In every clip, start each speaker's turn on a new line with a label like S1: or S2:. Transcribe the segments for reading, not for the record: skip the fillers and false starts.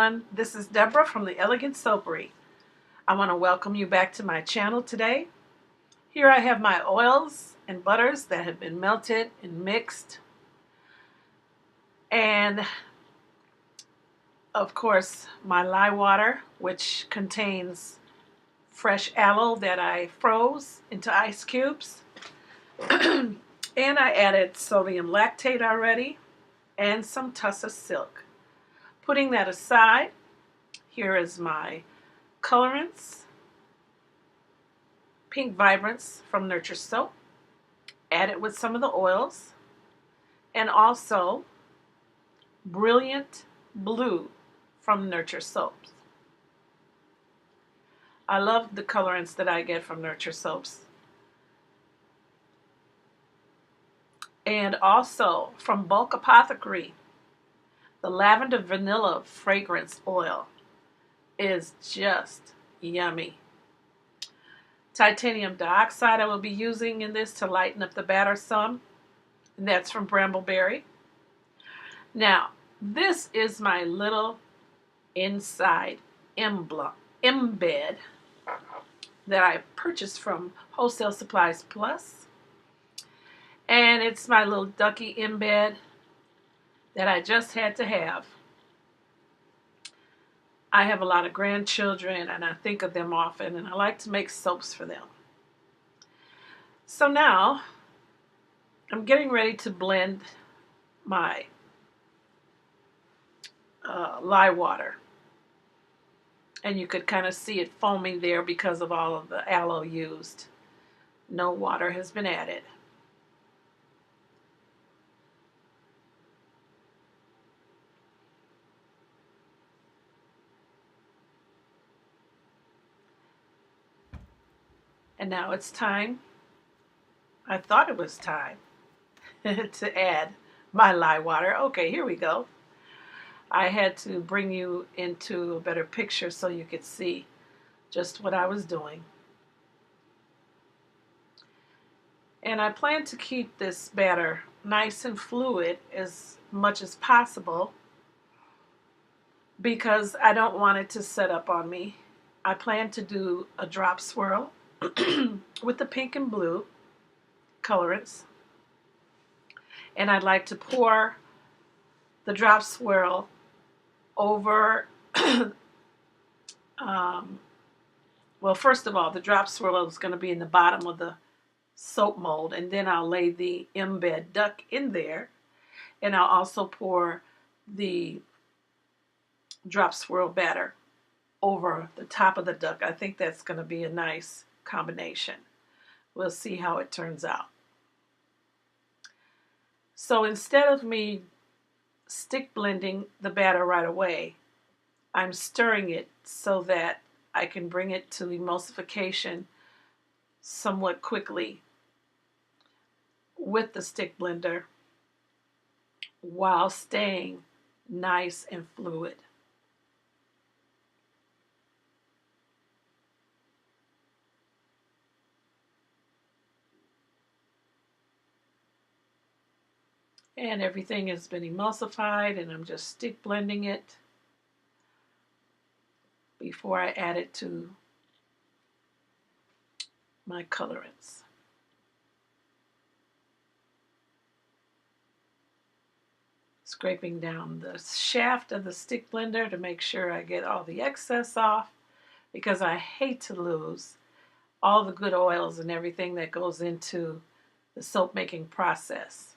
S1: everyone. This is Deborah from the Elegant Soapery. I want to welcome you back to my channel today. Here I have my oils and butters that have been melted and mixed. And of course my lye water, which contains fresh aloe that I froze into ice cubes. And I added sodium lactate already and some tussa silk. Putting that aside, here is my Colorants Pink Vibrance from Nurture Soap, added with some of the oils, and also Brilliant Blue from Nurture Soaps. I love the colorants that I get from Nurture Soaps. And also from Bulk Apothecary, the Lavender Vanilla Fragrance Oil is just yummy. Titanium dioxide I will be using in this to lighten up the batter some, and that's from Brambleberry. Now, this is my little inside embed that I purchased from Wholesale Supplies Plus. And it's my little ducky embed that I just had to have. I have a lot of grandchildren and I think of them often, and I like to make soaps for them. So now I'm getting ready to blend my lye water. And you could kind of see it foaming there because of all of the aloe used. No water has been added. And now it's time, I thought it was time, to add my lye water. Okay, here we go. I had to bring you into a better picture so you could see just what I was doing. And I plan to keep this batter nice and fluid as much as possible because I don't want it to set up on me. I plan to do a drop swirl with the pink and blue colorants, and I'd like to pour the drop swirl over well, first of all, the drop swirl is going to be in the bottom of the soap mold, and then I'll lay the embed duck in there, and I'll also pour the drop swirl batter over the top of the duck. I think that's going to be a nice combination. We'll see how it turns out. So instead of me stick blending the batter right away, I'm stirring it so that I can bring it to emulsification somewhat quickly with the stick blender while staying nice and fluid. And everything has been emulsified, and I'm just stick blending it before I add it to my colorants. Scraping down the shaft of the stick blender to make sure I get all the excess off, because I hate to lose all the good oils and everything that goes into the soap making process.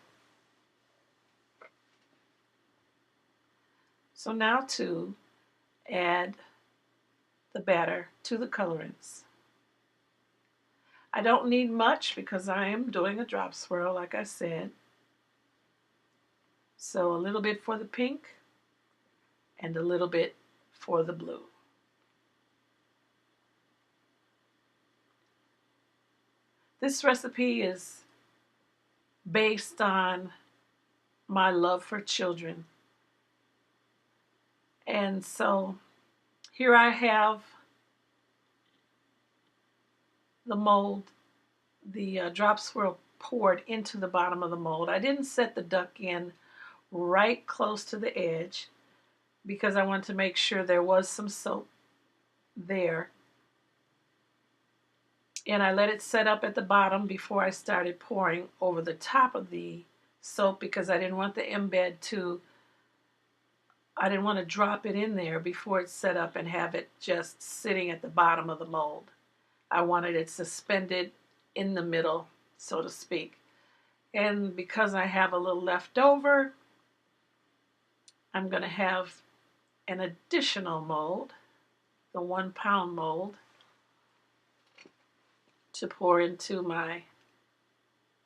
S1: So now to add the batter to the colorants. I don't need much because I am doing a drop swirl, like I said. So a little bit for the pink and a little bit for the blue. This recipe is based on my love for children. And so here I have the mold, the drop swirl poured into the bottom of the mold. I didn't set the duck in right close to the edge because I want to make sure there was some soap there. And I let it set up at the bottom before I started pouring over the top of the soap, because I didn't want the embed to, I didn't want to drop it in there before it's set up and have it just sitting at the bottom of the mold. I wanted it suspended in the middle, so to speak. And because I have a little left over, I'm going to have an additional mold, the 1 pound mold, to pour into my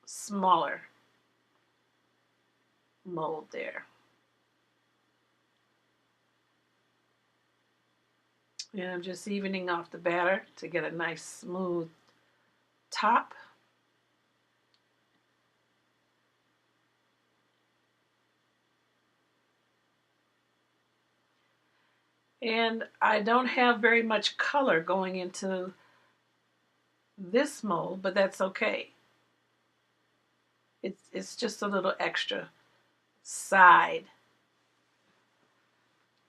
S1: smaller mold there. And I'm just evening off the batter to get a nice smooth top. And I don't have very much color going into this mold, but that's okay. It's just a little extra side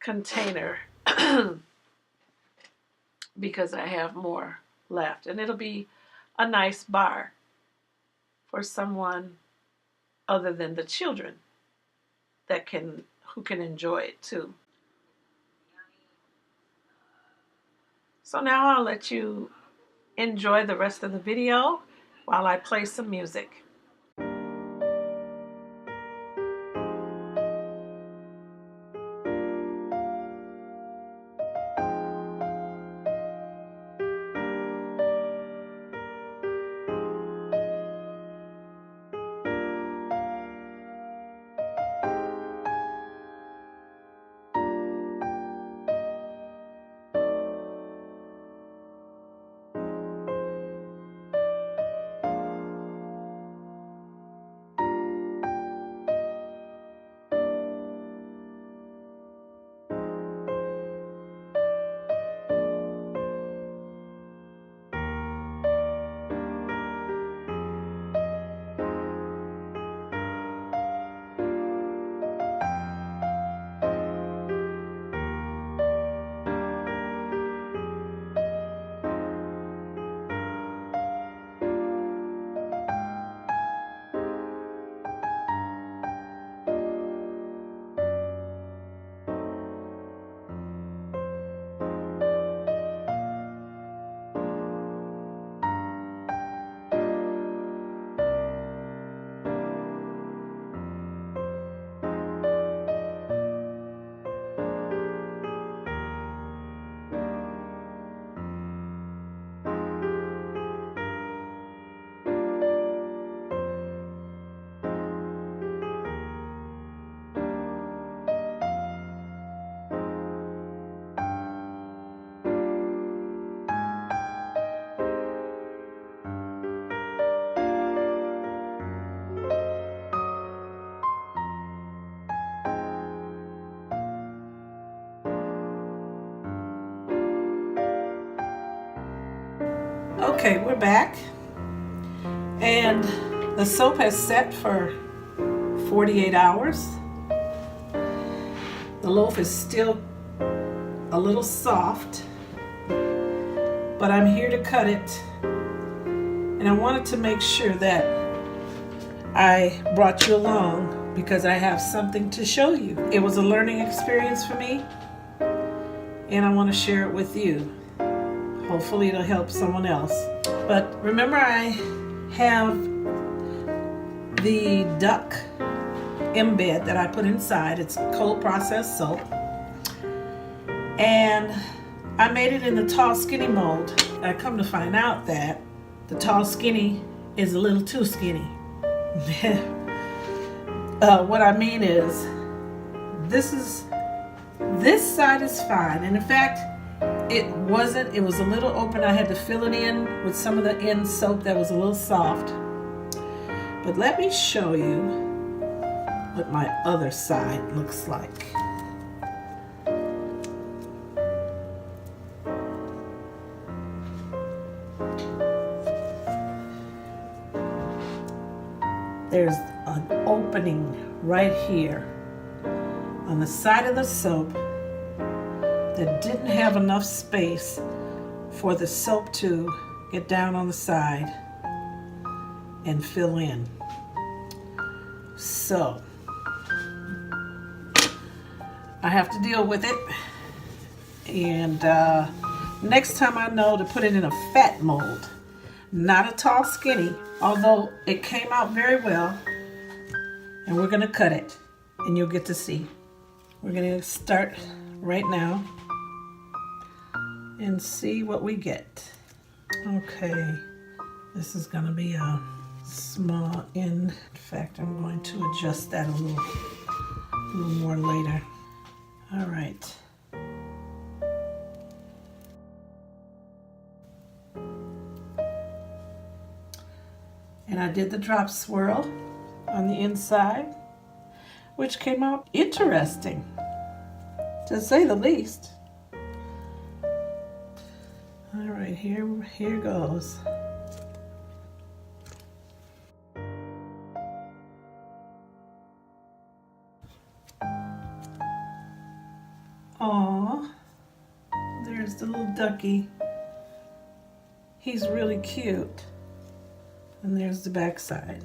S1: container because I have more left. And it'll be a nice bar for someone other than the children who can enjoy it too. So now I'll let you enjoy the rest of the video while I play some music. Okay, we're back, and the soap has set for 48 hours. The loaf is still a little soft, but I'm here to cut it, and I wanted to make sure that I brought you along because I have something to show you. It was a learning experience for me, and I want to share it with you. Hopefully it'll help someone else. But remember, I have the duck embed that I put inside. It's cold processed soap. And I made it in the tall skinny mold. I come to find out that the tall skinny is a little too skinny. What I mean is, this side is fine. And in fact, it was a little open. I had to fill it in with some of the end soap that was a little soft. But let me show you what my other side looks like. There's an opening right here on the side of the soap that didn't have enough space for the soap to get down on the side and fill in. So I have to deal with it, and next time I know to put it in a fat mold, not a tall skinny, although it came out very well. And we're gonna cut it and you'll get to see. We're gonna start right now and see what we get. Okay, this is gonna be a small end. In fact, I'm going to adjust that a little more later. All right. And I did the drop swirl on the inside, which came out interesting, to say the least. All right, here goes. Aw, there's the little ducky. He's really cute. And there's the back side.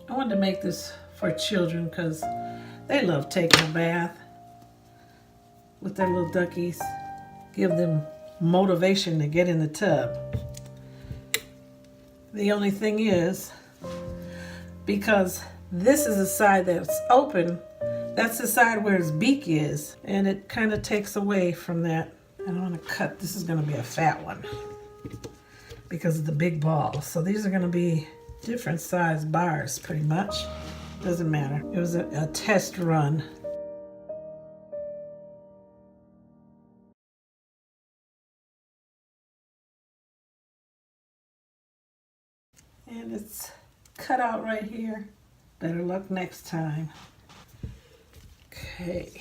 S1: I wanted to make this for children because they love taking a bath with their little duckies. Give them motivation to get in the tub. The only thing is, because this is the side that's open, that's the side where his beak is, and it kind of takes away from that. I don't want to cut. This is going to be a fat one because of the big ball. So these are going to be different size bars pretty much. Doesn't matter. It was a test run. And it's cut out right here. Better luck next time. Okay.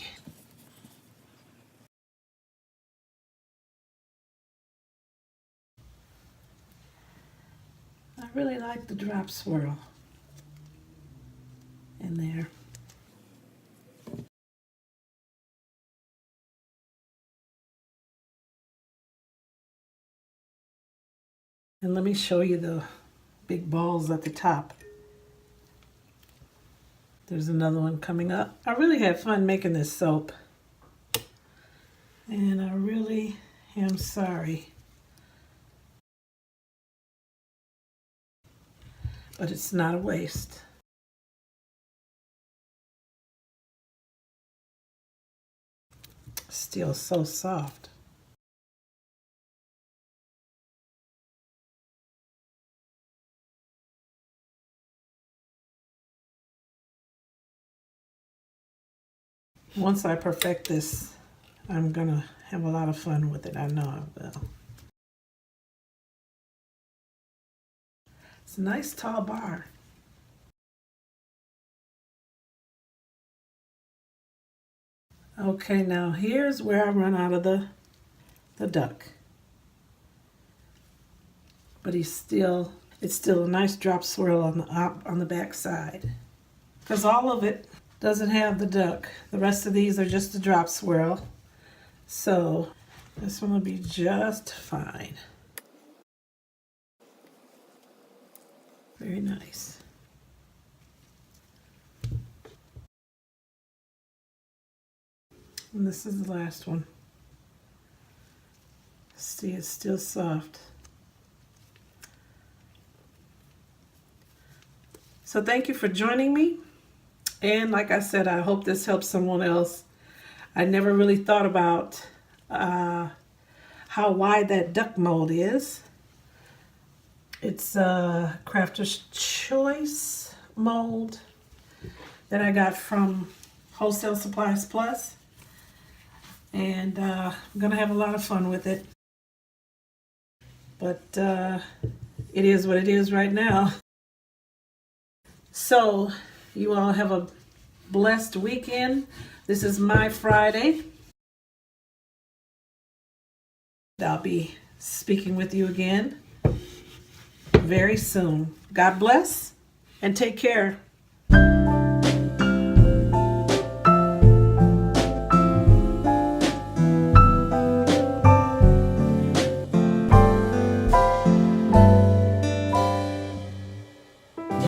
S1: I really like the drop swirl in there. And let me show you the big balls at the top. There's another one coming up. I really had fun making this soap. And I really am sorry. But it's not a waste. Still so soft. Once I perfect this, I'm gonna have a lot of fun with it. I know I will. It's a nice tall bar. Okay, now here's where I run out of the duck. But it's still a nice drop swirl on the back side. Because all of it doesn't have the duck. The rest of these are just a drop swirl. So this one will be just fine. Very nice. And this is the last one. See, it's still soft. So thank you for joining me. And like I said, I hope this helps someone else. I never really thought about how wide that duck mold is. It's a Crafter's Choice mold that I got from Wholesale Supplies Plus. And I'm going to have a lot of fun with it. But it is what it is right now. So you all have a blessed weekend. This is my Friday. I'll be speaking with you again very soon. God bless and take care.